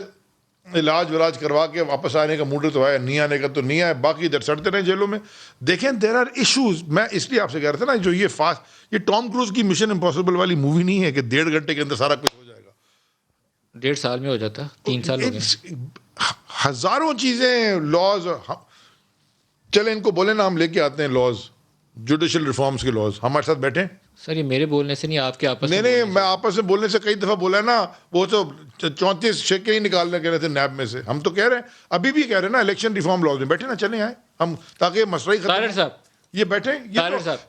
Speaker 3: علاج ولاج کروا کے واپس آنے کا موڈ تو ہے، نہیں آنے کا تو نہیں ہے، باقی ادھر سڑتے رہے جیلوں میں. دیکھیں دیر آر ایشوز. میں اس لیے آپ سے کہہ رہا تھا نا، جو یہ ٹام کروز کی مشن امپاسبل والی مووی نہیں ہے کہ 1.5 گھنٹے کے اندر سارا کچھ ہو جائے گا.
Speaker 1: 1.5 سال میں ہو جاتا، 3 سال ہو گئے.
Speaker 3: ہزاروں چیزیں، لاز. چلیں ان کو بولیں نا، ہم لے کے آتے ہیں لاز، جوڈیشل ریفارمز کے لاز، ہمارے ساتھ بیٹھیں.
Speaker 1: سر یہ میرے بولنے سے نہیں، آپ کے آپس میں.
Speaker 3: نہیں، میں آپس میں بولنے سے کئی دفعہ بولا ہے نا. وہ تو 34 شیکیں ہی نکالنے کہہ رہے تھے نیب میں سے. ہم تو کہہ رہے ہیں، ابھی بھی کہہ رہے ہیں نا، الیکشن ریفارم لاز میں بیٹھے نا، چلیں آئیں ہم، تاکہ مسئلہ ہی ختم.
Speaker 1: صاحب
Speaker 3: یہ بیٹھیں، یہ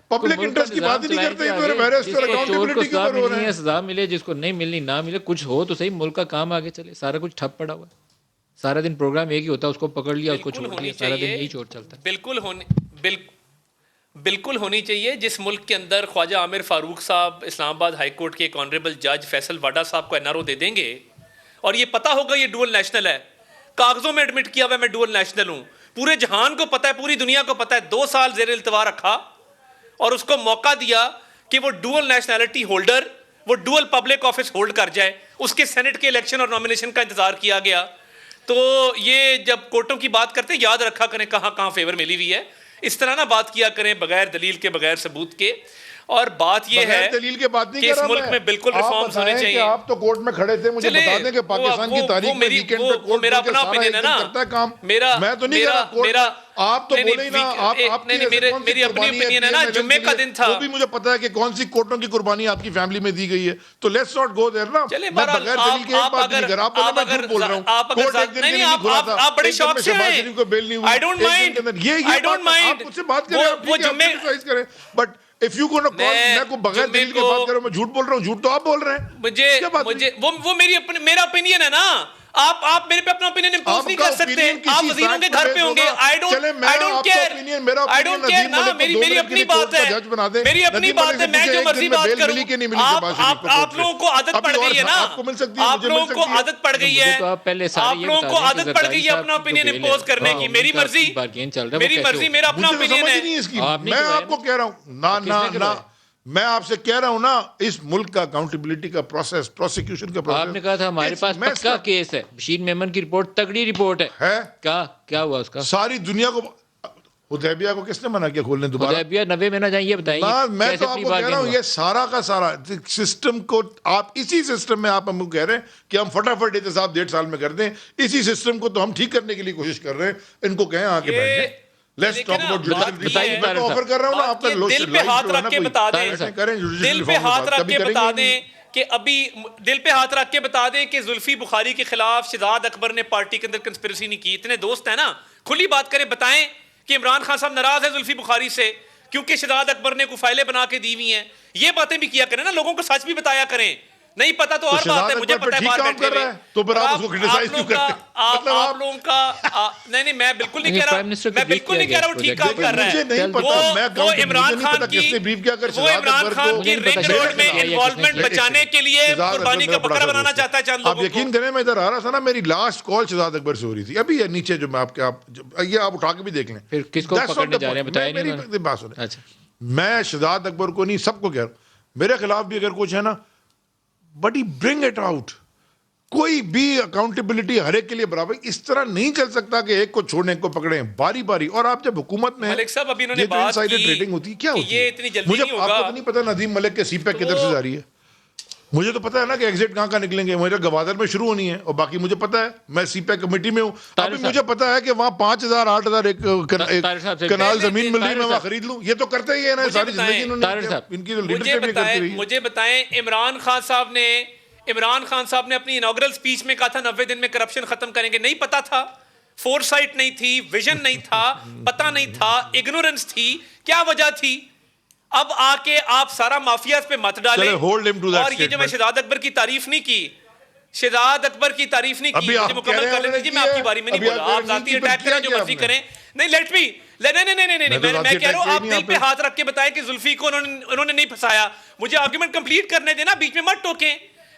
Speaker 3: پبلک انٹرسٹ کی بات ہی نہیں کرتے،
Speaker 1: سزا ملے، جس کو نہیں ملنی نہ ملے، کچھ ہو تو صحیح، ملک کا کام آگے چلے. سارا کچھ ٹھپ پڑا ہوا ہے، سارا دن پروگرام ایک ہی ہوتا ہے، اس کو پکڑ لیا، اس کو چھوڑ دیا، سارا دن یہی چوٹ چلتا ہے.
Speaker 4: بالکل ہونی چاہیے. جس ملک کے اندر خواجہ عامر فاروق صاحب اسلام آباد ہائی کورٹ کے ایک آنریبل جج فیصل واڈا صاحب کو NRO دے دیں گے، اور یہ پتہ ہوگا یہ ڈوئل نیشنل ہے، کاغذوں میں ایڈمٹ کیا ہوا میں ڈوئل نیشنل ہوں، پورے جہان کو پتہ ہے، پوری دنیا کو پتہ ہے، 2 سال زیر التوا رکھا اور اس کو موقع دیا کہ وہ ڈوئل نیشنلٹی ہولڈر، وہ ڈوئل پبلک آفس ہولڈ کر جائے. اس کے سینٹ کے الیکشن اور نامینیشن کا انتظار کیا گیا. تو یہ جب کورٹوں کی بات کرتے یاد رکھا کریں کہاں کہاں فیور ملی ہوئی ہے. اس طرح نہ بات کیا کریں بغیر دلیل کے، بغیر ثبوت کے. اور بات یہ ہے
Speaker 3: دلیل کے بات نہیں
Speaker 4: کہ اس ملک میں بالکل ریفارمز ہونے چاہیے.
Speaker 3: آپ تو کورٹ میں کھڑے تھے، مجھے بتا دیں کہ پاکستان کی تاریخ میں ویکینڈ پہ کورٹ
Speaker 4: میرا اپنا اوپینین ہے نا،
Speaker 3: میں تو نہیں کہہ رہا کورٹ، آپ تو بولے ہی نا. آپ
Speaker 4: میری اپنی اوپینین ہے نا. جمعے کا دن تھا،
Speaker 3: وہ بھی مجھے پتا ہے کہ کون سی کورٹوں کی قربانی آپ کی فیملی میں دی گئی ہے. تو لیٹس ناٹ گو دیر نا. میں بغیر دلیل کے ایک بات نہیں کر رہا. آپ بولے میں جھوٹ بول رہا ہوں، کورٹ ایک دن کے لیے نہیں کھلا تھا،
Speaker 4: آپ بڑے شوق سے ہیں.
Speaker 3: شریف کو بیل نہیں ہوئی.
Speaker 4: I don't mind.
Speaker 3: آپ مجھ سے بات کریں، but if you gonna call میں کو بغیر دلیل کے بات کروں، میں جھوٹ بول رہا ہوں. جھوٹ تو آپ بول رہے ہیں.
Speaker 4: مجھے وہ میرا اوپینین ہے نا. آپ میرے پہ اپنا اوپینین امپوز نہیں کر سکتے. آپ وزیروں کے گھر پہ ہوں گے. I don't care نا. میری اپنی بات ہے، میری اپنی بات ہے، میں جو مرضی بات کروں. آپ لوگوں کو عادت پڑ گئی ہے نا، آپ لوگوں کو عادت پڑ گئی ہے، آپ لوگوں کو عادت پڑ گئی ہے اپنا اوپینین امپوز کرنے کی. میری مرضی، میرا اپنا اوپینین ہے.
Speaker 3: میں آپ کو کہہ رہا ہوں نہ میں آپ سے کہہ رہا ہوں نا، اس ملک کا اکاؤنٹیبلٹی کا پروسیس، پروسیکیوشن کا پروسیس.
Speaker 1: آپ نے کہا تھا ہمارے پاس پکا کیس ہے، بشیر میمن کی رپورٹ تگڑی رپورٹ ہے. کیا ہوا اس کا؟
Speaker 3: ساری دنیا کو حدیبیہ کو کس نے منع کیا کھولنے دوبارہ؟
Speaker 1: حدیبیہ 90 میں نہ جائیں، یہ بتائیں
Speaker 3: میں
Speaker 1: کیسے
Speaker 3: تو آپ
Speaker 1: پری
Speaker 3: کو کہہ
Speaker 1: بارگین
Speaker 3: رہا ہوں
Speaker 1: ہوا؟
Speaker 3: یہ سارا کا سارا سسٹم کو آپ اسی سسٹم میں آپ ہم کو کہہ رہے ہیں کہ ہم فٹافٹ احتساب 1.5 سال میں کر دیں. اسی سسٹم کو تو ہم ٹھیک کرنے کے لیے کوشش کر رہے ہیں. ان کو کہیں آ کے بیٹھ جائیں. لیٹس ٹاک اباؤٹ
Speaker 1: بتائیے
Speaker 3: میں تو آفر کر رہا ہوں نا آپ کا
Speaker 4: دل پہ ہاتھ رکھ کے بتا دیں، دل پہ ہاتھ رکھ کے بتا دیں کہ ابھی دل پہ ہاتھ رکھ کے بتا دیں کہ زلفی بخاری کے خلاف شہزاد اکبر نے پارٹی کے اندر کنسپریسی نہیں کی. اتنے دوست ہیں نا، کھلی بات کریں، بتائیں کہ عمران خان صاحب ناراض ہے زلفی بخاری سے کیونکہ شہزاد اکبر نے کوئی فائلیں بنا کے دی ہوئی ہیں. یہ باتیں بھی کیا کریں نا، لوگوں کو سچ بھی بتایا کریں. نہیں پتا تو اور بات ہے، مجھے پتا ہے باہر بیٹھے ہوئے.
Speaker 3: تو پھر آپ اس کو کرٹیسائز کیوں کرتے ہیں؟
Speaker 4: آپ لوگوں کا نہیں میں بالکل نہیں کہہ رہا، میں بالکل نہیں کہہ رہا وہ ٹھیک کام کر رہا ہے.
Speaker 3: مجھے نہیں پتا،
Speaker 4: وہ عمران خان کی رنگ روڈ میں انوالومنٹ بچانے کے لیے قربانی کا بکرا بنانا چاہتا ہے چند لوگوں کو.
Speaker 3: آپ یقین کریں میں ادھر آ رہا تھا نا، میری لاسٹ کال شہزاد اکبر سے ہو رہی تھی. ابھی ہے نیچے جو میں آپ کے یہ آپ اٹھا کے بھی دیکھ لیں.
Speaker 1: پھر کس کو پکڑنے جا رہے ہیں بتایا نہیں.
Speaker 3: میری بات سنیں،
Speaker 1: اچھا
Speaker 3: میں شہزاد اکبر کو نہیں سب کو کہہ رہا ہوں، میرے خلاف بھی اگر کچھ ہے نا but he bring it out. کوئی بھی اکاؤنٹیبلٹی ہر ایک کے لیے برابر. اس طرح نہیں چل سکتا کہ ایک کو چھوڑنے کو پکڑیں باری باری. اور آپ جب حکومت میں
Speaker 4: ملک صاحب ابھی انہوں نے
Speaker 3: یہ جو
Speaker 4: بات
Speaker 3: انسائڈر
Speaker 4: کی
Speaker 3: ٹریڈنگ ہوتی ہے کیا
Speaker 4: کہ
Speaker 3: ہوتی
Speaker 4: یہ
Speaker 3: ہے؟
Speaker 4: اتنی جلدی
Speaker 3: مجھے
Speaker 4: نہیں
Speaker 3: آپ
Speaker 4: ہوگا.
Speaker 3: کو تو نہیں پتا ندیم ملک کے سی پیک کدھر سے جا رہی ہے. مجھے تو پتا ہے نا کہ ایگزٹ کہاں نکلیں گے. مجھے گوادر میں شروع ہونی ہے اور باقی مجھے پتا ہے میں سی پیک کمیٹی میں ہوں. ابھی مجھے پتا ہے کہ وہاں 5,000 8,000 ایک کنال زمین مل رہی میں وہاں خرید لوں. یہ تو کرتے ہی ہے نا ساری زندگی انہوں نے. ان کی تو لیڈرشپ بھی کرتی رہی ہے.
Speaker 4: مجھے بتائیں عمران خان صاحب نے اپنی انوگرل سپیچ میں کہا تھا 90 دن میں کرپشن ختم کریں گے. نہیں پتا تھا، فور سائٹ نہیں تھی، ویژن نہیں تھا، پتہ نہیں تھا، اگنورنس تھی. کیا وجہ تھی؟ اب آ کے آپ سارا مافیاز پہ مت ڈالیں. اور یہ جو میں شہزاد اکبر کی تعریف نہیں کی، شہزاد اکبر کی تعریف نہیں کی، مجھے مکمل کر لیتے جی. میں آپ کی باری میں نہیں بولا، آپ ذاتی اٹیک کریں جو مرضی کریں. نہیں لیٹ می نہیں میں کہہ رہا ہوں آپ دل پہ ہاتھ رکھ کے بتائیں کہ زلفی کو انہوں نے نہیں پھنسایا. مجھے آرگومنٹ کمپلیٹ کرنے دینا، بیچ میں مت ٹوکیں.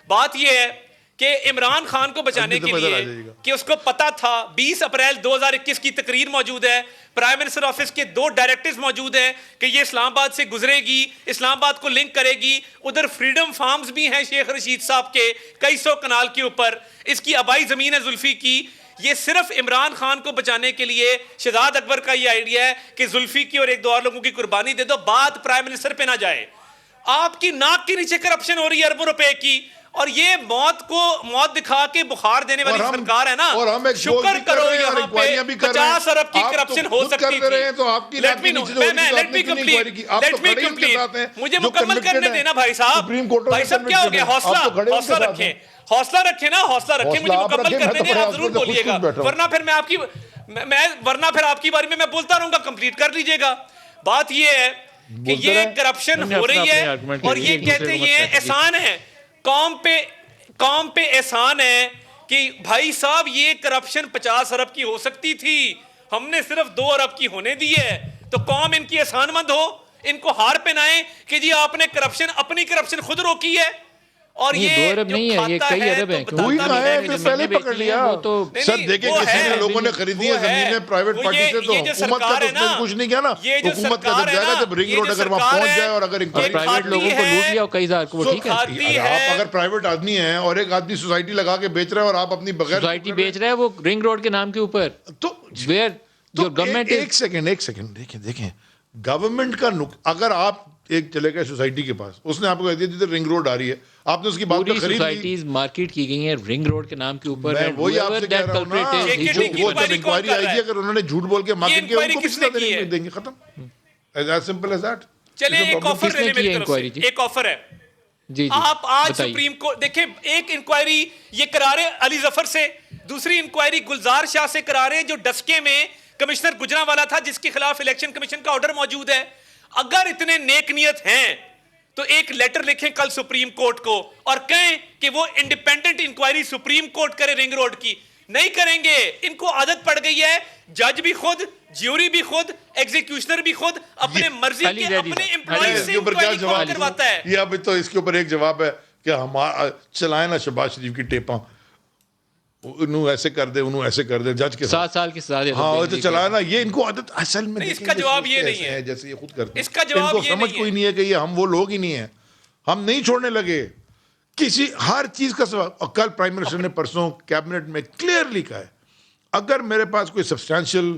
Speaker 4: بات یہ ہے کہ عمران خان کو بچانے کے لیے کہ اس کو پتا تھا 20 اپریل 2021 کی تقریر موجود ہے، پرائم منسٹر آفس کے 2 ڈائریکٹرز موجود ہیں کہ یہ اسلام آباد سے گزرے گی، اسلام آباد کو لنک کرے گی. ادھر فریڈم فارمز بھی ہیں شیخ رشید صاحب کے کئی سو کنال کے اوپر. اس کی آبائی زمین ہے زلفی کی. یہ صرف عمران خان کو بچانے کے لیے شہزاد اکبر کا یہ آئیڈیا ہے کہ زلفی کی اور ایک دو اور لوگوں کی قربانی دے دو، بات پرائم منسٹر پہ نہ جائے. آپ کی ناک کے نیچے کرپشن ہو رہی ہے اربوں روپے کی، اور یہ موت دکھا کے بخار دینے والی سرکار ہے نا. شکر کرو یہاں پہ 50 ارب کی کرپشن ہو سکتی تھی. لیٹ می کمپلیٹ، مجھے مکمل کرنے دینا بھائی صاحب. بھائی صاحب کیا ہو گیا؟ حوصلہ رکھیں نا، حوصلہ رکھیں. مجھے مکمل کرنے دیں، آپ ضرور بولیے گا، ورنہ پھر آپ کی باری میں بولتا رہوں گا. کمپلیٹ کر لیجئے گا. بات یہ ہے کہ یہ کرپشن ہو رہی ہے اور یہ کہتے یہ احسان ہے قوم پہ احسان ہے کہ بھائی صاحب یہ کرپشن 50 ارب کی ہو سکتی تھی، ہم نے صرف 2 ارب کی ہونے دی ہے. تو قوم ان کی احسان مند ہو، ان کو ہار پہنائیں کہ جی آپ نے اپنی کرپشن خود روکی ہے. اور یہ
Speaker 1: 2 ارب نہیں ہے، یہ کئی ارب ہیں.
Speaker 3: کوئی نہ ہے پھر پہلے پکڑ لیا. سر دیکھیں کسی نے لوگوں نے خریدی ہے زمینیں پرائیویٹ پارٹی سے، تو حکومت کا تو اس میں کچھ نہیں کیا نا. حکومت کا جب جائے گا جب رنگ روڈ اگر وہاں پہنچ جائے اور اگر
Speaker 1: پرائیویٹ لوگوں کو لوٹ لیا کئی ہزار کو، ٹھیک ہے.
Speaker 3: آپ اگر پرائیویٹ آدمی ہیں اور ایک آدمی سوسائٹی لگا کے بیچ رہا ہے اور آپ اپنی بغیر
Speaker 1: سوسائٹی بیچ رہا ہے وہ رنگ روڈ کے نام کے اوپر،
Speaker 3: تو
Speaker 1: گورنمنٹ.
Speaker 3: ایک سیکنڈ دیکھیں گورنمنٹ کا اگر آپ ایک چلے گئے سوسائٹی کے پاس، اس نے آپ کو کہہ دیا جدھر رنگ روڈ آ رہی ہے، آپ نے اس کی بات
Speaker 1: پوری
Speaker 3: خرید لی.
Speaker 1: سوسائٹیز مارکیٹ کی گئی ہیں رنگ روڈ کے نام کے اوپر.
Speaker 3: وہی آپ سے کہہ رہا ہوں نا، وہ جب انکوائری آئے گی اگر انہوں نے جھوٹ بول کے مارکیٹ کیا، ان کو کس طرح دیں گے. ختم. As simple as that.
Speaker 4: چلیں ایک آفر لے لیں میری طرف سے، ایک آفر ہے.
Speaker 1: جی
Speaker 4: آپ آج سپریم کورٹ دیکھیں، ایک انکوائری یہ کرا رہے علی ظفر سے، دوسری انکوائری گلزار شاہ سے کرا رہے جو ڈسکے میں کمشنر گجرانوالا تھا جس کے خلاف الیکشن کمیشن کا آرڈر موجود ہے. اگر اتنے نیک نیت ہیں تو ایک لیٹر لکھیں کل سپریم کورٹ کو اور کہیں کہ وہ انڈیپینڈنٹ انکوائری سپریم کورٹ کرے رنگ روڈ کی. نہیں کریں گے، ان کو عادت پڑ گئی ہے، جج بھی خود، جیوری بھی خود، ایگزیکیوشنر بھی خود اپنے مرضی کے اپنے امپلائیز سے انکوائری کون کرواتا ہے.
Speaker 3: یہ اب تو اس کے اوپر ایک جواب ہے کہ ہمارا چلائیں نا شہباز شریف کی ٹیپاں، انہوں ایسے کر دے انہوں ایسے کر دے جج کے
Speaker 1: 7 سال کی سزا دے.
Speaker 3: ہاں تو چلایا نا. یہ ان کو عادت اصل میں
Speaker 4: اس کا جواب یہ نہیں ہے
Speaker 3: جیسے یہ خود کرتے ہیں.
Speaker 4: اس کا جواب
Speaker 3: ان کو سمجھ کوئی نہیں ہے کہ یہ ہم وہ لوگ ہی نہیں ہیں. ہم نہیں چھوڑنے لگے کسی ہر چیز کا سوال. اور کل پرائم منسٹر نے پرسوں کیبنٹ میں کلیئرلی کہا ہے اگر میرے پاس کوئی سبسٹینشیل